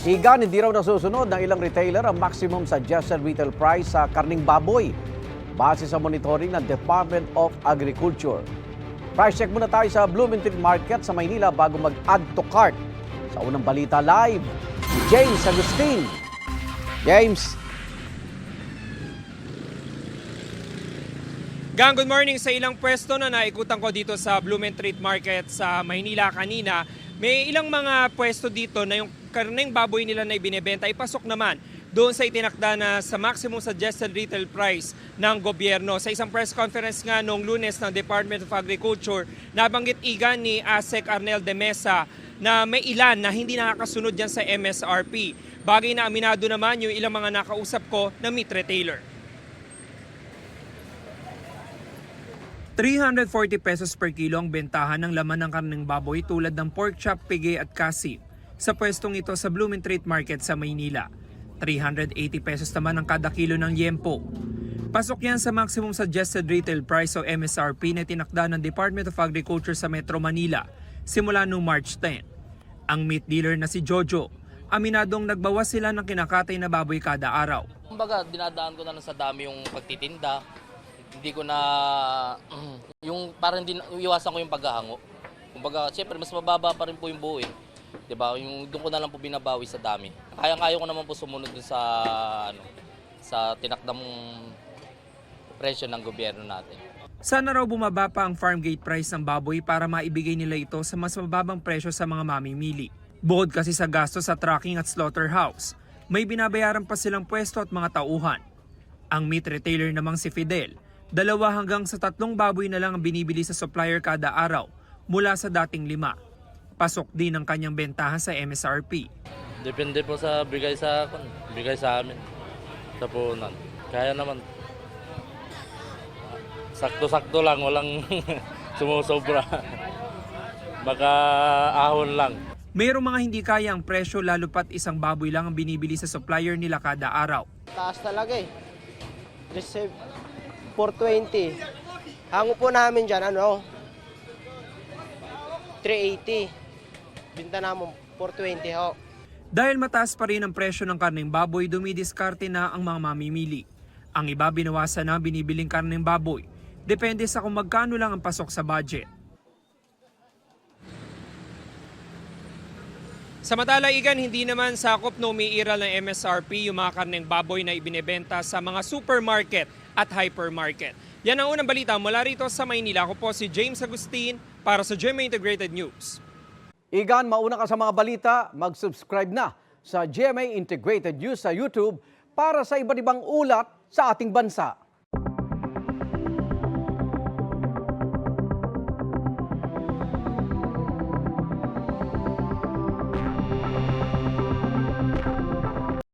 Igan, hindi raw nasusunod ng ilang retailer ang maximum suggested retail price sa karning baboy base sa monitoring ng Department of Agriculture. Price check muna tayo sa Bloomington Market sa Maynila bago mag-add to cart. Sa unang balita live, si James Agustin. James. Gang, good morning. Sa ilang pwesto na naikutan ko dito sa Bloomington Market sa Maynila kanina, may ilang mga pwesto dito na yung karneng baboy nila na ibinebenta ay pasok naman doon sa itinakda na sa maximum suggested retail price ng gobyerno. Sa isang press conference nga noong Lunes ng Department of Agriculture, nabanggit igan ni ASEC Arnel de Mesa na may ilan na hindi nakakasunod dyan sa MSRP. Bagay na aminado naman yung ilang mga nakausap ko na meat retailer. 340 pesos per kilo ang bentahan ng laman ng karneng baboy tulad ng pork chop, pigi at kasi sa pwestong ito sa Bloomington Market sa Maynila. 380 pesos naman ang kada kilo ng yempo. Pasok yan sa maximum suggested retail price o MSRP na tinakda ng Department of Agriculture sa Metro Manila simula noong March 10. Ang meat dealer na si Jojo, aminadong nagbawas sila ng kinakatay na baboy kada araw. Kumbaga, dinadaan ko na lang sa dami yung pagtitinda. Hindi ko na, yung parang iwasan ko yung paghahango. Kumbaga, siyempre mas mababa pa rin po yung buo eh. Diba? Yung doon ko na lang po binabawi sa dami. Kaya ko naman po sumunod dun sa sa tinakdang presyo ng gobyerno natin. Sana raw bumaba pa ang farm gate price ng baboy para maibigay nila ito sa mas mababang presyo sa mga mamimili. Bukod kasi sa gasto sa trucking at slaughterhouse, may binabayaran pa silang pwesto at mga tauhan. Ang meat retailer namang si Fidel, 2 hanggang sa 3 baboy na lang ang binibili sa supplier kada araw mula sa dating 5. Pasok din ang kanyang bentahan sa MSRP. Depende po sa bigay sa amin. Sa punan. Kaya naman. Sakto-sakto lang, walang sumusobra. Baka ahon lang. Mayroong mga hindi kaya ang presyo lalo pat isang baboy lang ang binibili sa supplier nila kada araw. Taas talaga eh. Receive 420. Hango po namin dyan, 380. Binta namin 420 ho. Dahil mataas pa rin ang presyo ng karneng baboy, dumidiskarte na ang mga mamimili. Ang iba binawasan na binibiling karneng baboy. Depende sa kung magkano lang ang pasok sa budget. Samantala, igan, hindi naman sakop na umiiral ng MSRP yung mga karneng baboy na ibinebenta sa mga supermarket at hypermarket. Yan ang unang balita mula rito sa Maynila. Ako po si James Agustin para sa GMA Integrated News. Igan, mauna ka sa mga balita, mag-subscribe na sa GMA Integrated News sa YouTube para sa iba't ibang ulat sa ating bansa.